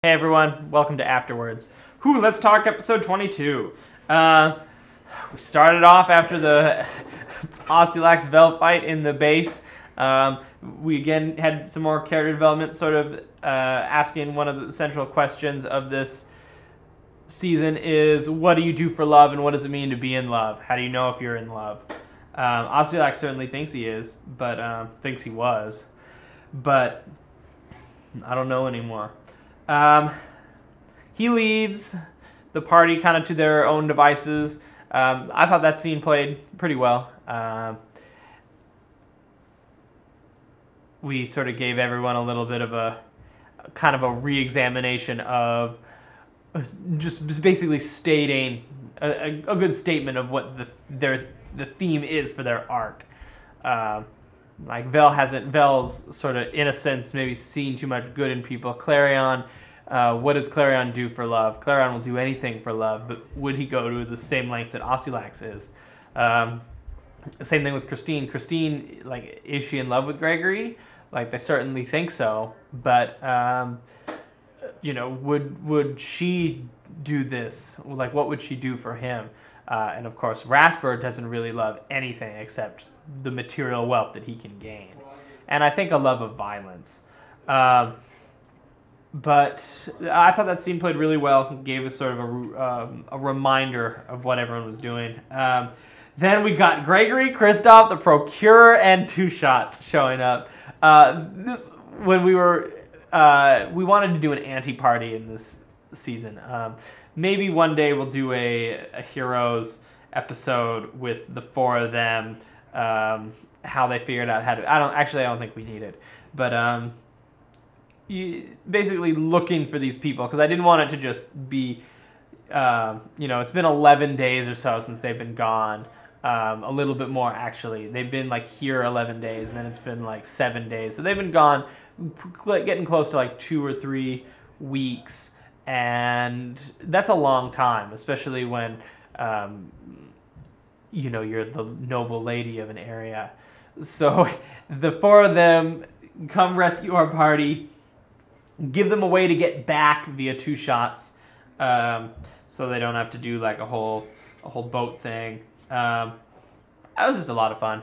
Hey everyone, welcome to Afterwards. Let's talk episode 22. We started off after the Osculax Vel fight in the base. We again had some more character development, sort of asking one of the central questions of this season is, what do you do for love and what does it mean to be in love? How do you know if you're in love? Osculax certainly thinks he is, but thinks he was. But I don't know anymore. He leaves the party kind of to their own devices. I thought that scene played pretty well. We sort of gave everyone a little bit of a kind of a re-examination of just basically stating a good statement of what the theme is for their arc. Like Vel's sort of, in a sense, maybe seen too much good in people. Clarion, what does Clarion do for love? Clarion will do anything for love, but would he go to the same lengths that Osculax is? Same thing with Christine. Christine, like, is she in love with Gregory? Like, they certainly think so, but would she do this? Like, what would she do for him? And of course, Rasper doesn't really love anything except the material wealth that he can gain, and I think a love of violence. But I thought that scene played really well. Gave us sort of a reminder of what everyone was doing. Then we got Gregory, Kristoff, the Procurer, and Two Shots showing up. When we wanted to do an anti-party in this season. Maybe one day we'll do a Heroes episode with the four of them. How they figured out how to. I don't think we need it, but basically looking for these people, because I didn't want it to just be, it's been 11 days or so since they've been gone. A little bit more, actually. They've been like here 11 days, and then it's been like 7 days. So they've been gone, getting close to like 2 or 3 weeks, and that's a long time, especially when you're the noble lady of an area. So the four of them come rescue our party, give them a way to get back via Two Shots, so they don't have to do like a whole boat thing. That was just a lot of fun.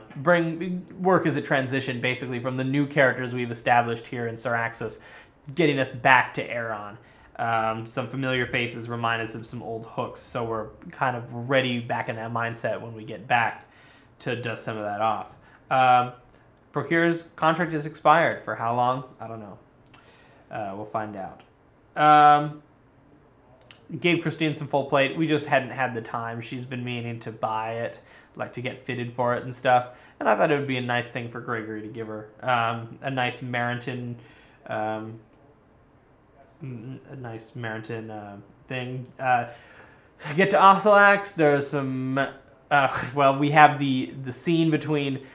Work as a transition, basically, from the new characters we've established here in Syraxis, getting us back to Aeron. Some familiar faces remind us of some old hooks, so we're kind of ready back in that mindset when we get back to dust some of that off. Procurer's contract is expired. For how long? I don't know. We'll find out. Gave Christine some full plate. We just hadn't had the time. She's been meaning to buy it, like to get fitted for it and stuff. And I thought it would be a nice thing for Gregory to give her. A nice Meriton thing. Get to Osculax. There's some. We have the scene between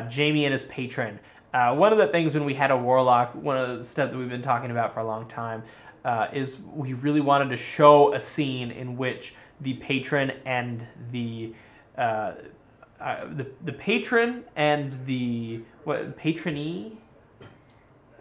Jamie and his patron. One of the things when we had a warlock, one of the stuff that we've been talking about for a long time, is we really wanted to show a scene in which the patron and the patron and the patronee.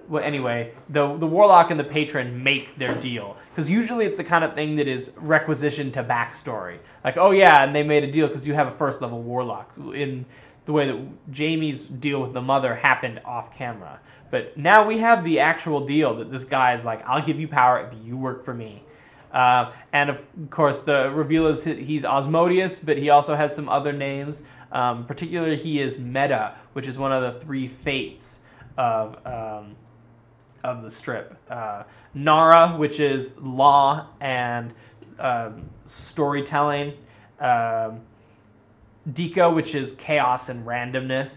Well, anyway, the warlock and the patron make their deal, because usually it's the kind of thing that is requisitioned to backstory. Like, oh yeah, and they made a deal because you have a first level warlock. In the way that Jamie's deal with the mother happened off camera, but now we have the actual deal that this guy is like, I'll give you power if you work for me. And of course, the reveal is he's Osmodeus, but he also has some other names. Particularly, he is Meta, which is one of the 3 fates of the strip. Nara, which is law and storytelling. Dika, which is chaos and randomness.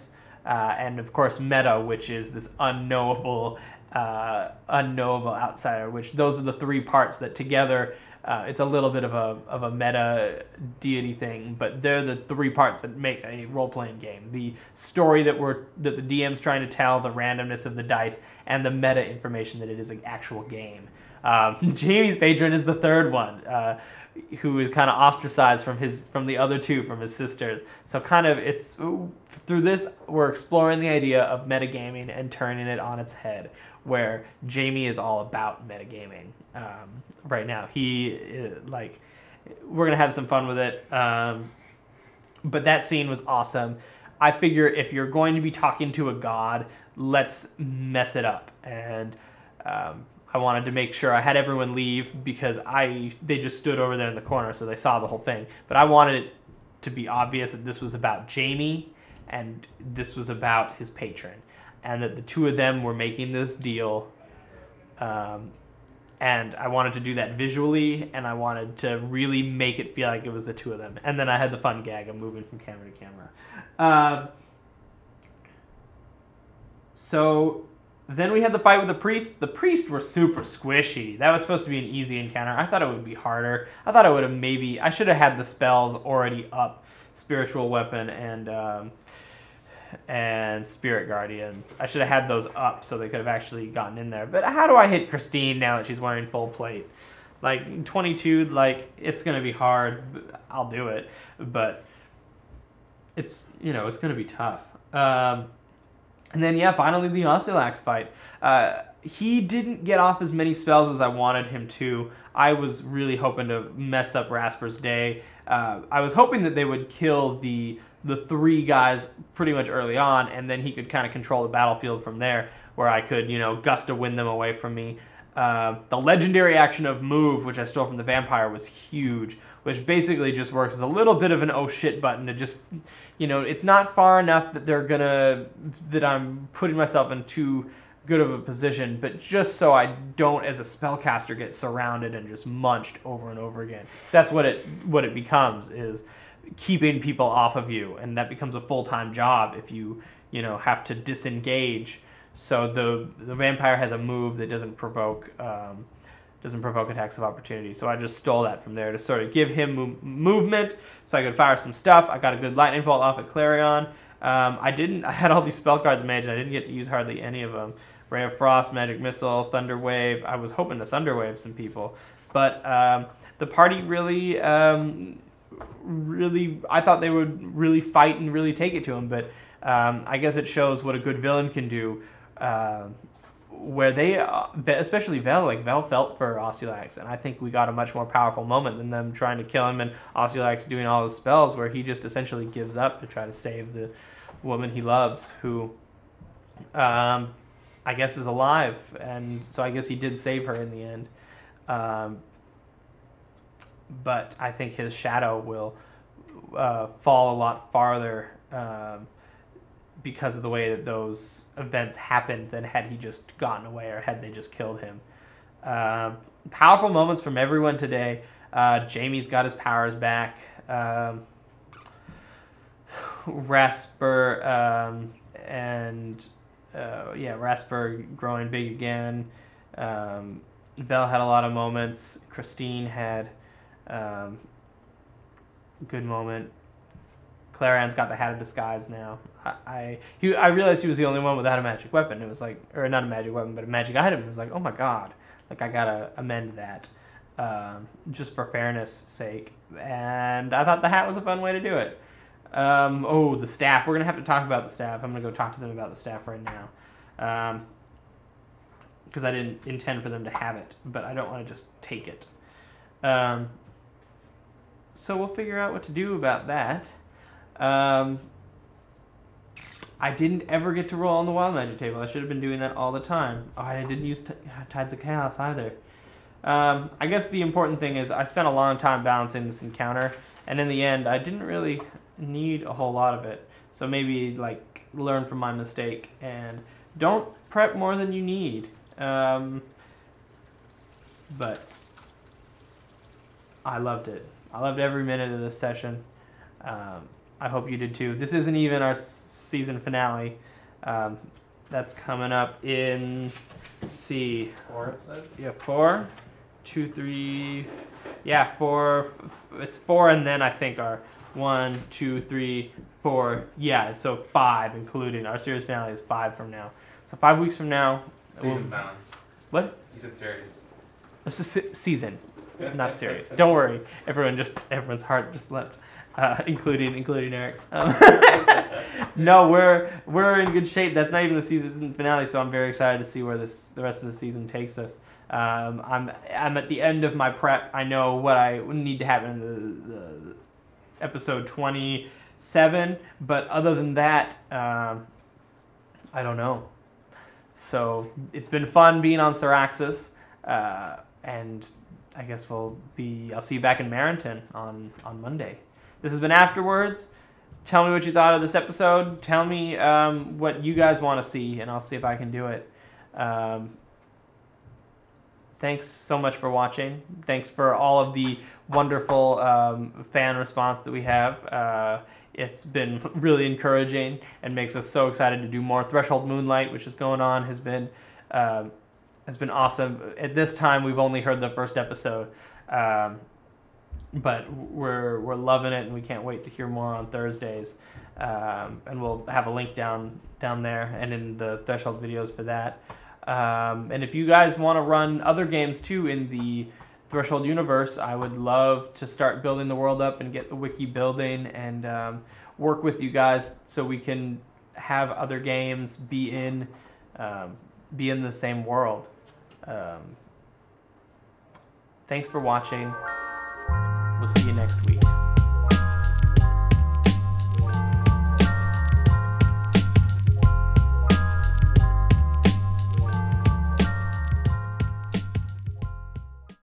And of course, Meta, which is this unknowable outsider. Which those are the 3 parts that together, it's a little bit of a meta deity thing, but they're the 3 parts that make a role-playing game: the story that the DM's trying to tell, the randomness of the dice, and the meta information that it is an actual game. Jamie's patron is the third one, who is kind of ostracized from the other two, from his sisters. So kind of it's through this we're exploring the idea of metagaming and turning it on its head, where Jamie is all about metagaming right now. We're gonna have some fun with it. But that scene was awesome. I figure if you're going to be talking to a god, let's mess it up. And I wanted to make sure I had everyone leave because they just stood over there in the corner, so they saw the whole thing. But I wanted it to be obvious that this was about Jamie and this was about his patron, and that the two of them were making this deal. And I wanted to do that visually, and I wanted to really make it feel like it was the two of them. And then I had the fun gag of moving from camera to camera. So then we had the fight with the priest. The priests were super squishy. That was supposed to be an easy encounter. I thought it would be harder. I thought I should have had the spells already up, spiritual weapon and spirit guardians. I should have had those up so they could have actually gotten in there. But how do I hit Christine now that she's wearing full plate? Like 22, like it's gonna be hard. I'll do it, but it's it's gonna be tough. And then finally the Osylax fight. He didn't get off as many spells as I wanted him to. I was really hoping to mess up Rasper's day. I was hoping that they would kill the three guys pretty much early on, and then he could kind of control the battlefield from there, where I could, gust to win them away from me. The legendary action of Move, which I stole from the vampire, was huge, which basically just works as a little bit of an oh shit button to just, it's not far enough that I'm putting myself in too good of a position, but just so I don't, as a spellcaster, get surrounded and just munched over and over again. That's what it becomes, is keeping people off of you, and that becomes a full-time job if you have to disengage. So the vampire has a move that doesn't provoke attacks of opportunity. So I just stole that from there to sort of give him movement so I could fire some stuff. I got a good lightning bolt off at Clarion. I had all these spell cards managed. I didn't get to use hardly any of them. Ray of Frost, Magic Missile, Thunder Wave. I was hoping to Thunder Wave some people, but the party really, I thought they would really fight and really take it to him. But I guess it shows what a good villain can do. Where they, especially Vel, Vel felt for Osylax, and I think we got a much more powerful moment than them trying to kill him and Osylax doing all his spells, where he just essentially gives up to try to save the woman he loves, who I guess is alive, and so I guess he did save her in the end. But I think his shadow will fall a lot farther because of the way that those events happened than had he just gotten away or had they just killed him. Powerful moments from everyone today. Jamie's got his powers back. Rasper Rasper growing big again. Vel had a lot of moments. Christine had a good moment. Clarion's got the Hat of Disguise now. I realized he was the only one without a magic weapon. It was like, or not a magic weapon, but a magic item. It was like, oh my god, like I gotta amend that, just for fairness' sake. And I thought the hat was a fun way to do it. The staff. We're gonna have to talk about the staff. I'm gonna go talk to them about the staff right now, because I didn't intend for them to have it, but I don't want to just take it. So we'll figure out what to do about that. I didn't ever get to roll on the wild magic table. I should have been doing that all the time. Oh, I didn't use Tides of Chaos either. I guess the important thing is I spent a long time balancing this encounter, and in the end I didn't really need a whole lot of it. So maybe learn from my mistake and don't prep more than you need. But I loved it. I loved every minute of this session. I hope you did too. This isn't even our season finale. That's coming up in, let's see. 4 episodes? Yeah, 4, 2, 3. Yeah, 4. It's 4, and then I think our 1, 2, 3, 4. Yeah, so 5, including our series finale is 5 from now. So 5 weeks from now. Season finale. What? You said series. Season, not series. Don't worry, everyone's heart just leapt, including Eric's. No, we're in good shape. That's not even the season finale, so I'm very excited to see where the rest of the season takes us. I'm at the end of my prep. I know what I need to happen in the episode 27, but other than that, I don't know. So it's been fun being on Syraxis, and I guess I'll see you back in Marenton on Monday. This has been Afterwards. Tell me what you thought of this episode. Tell me what you guys want to see, and I'll see if I can do it. Thanks so much for watching. Thanks for all of the wonderful fan response that we have. It's been really encouraging and makes us so excited to do more. Threshold Moonlight, which is going on, has been awesome. At this time, we've only heard the first episode, but we're loving it, and we can't wait to hear more on Thursdays. And we'll have a link down there and in the Threshold videos for that. And if you guys want to run other games too in the Threshold universe, I would love to start building the world up and get the wiki building and work with you guys so we can have other games be in the same world. Thanks for watching. We'll see you next week.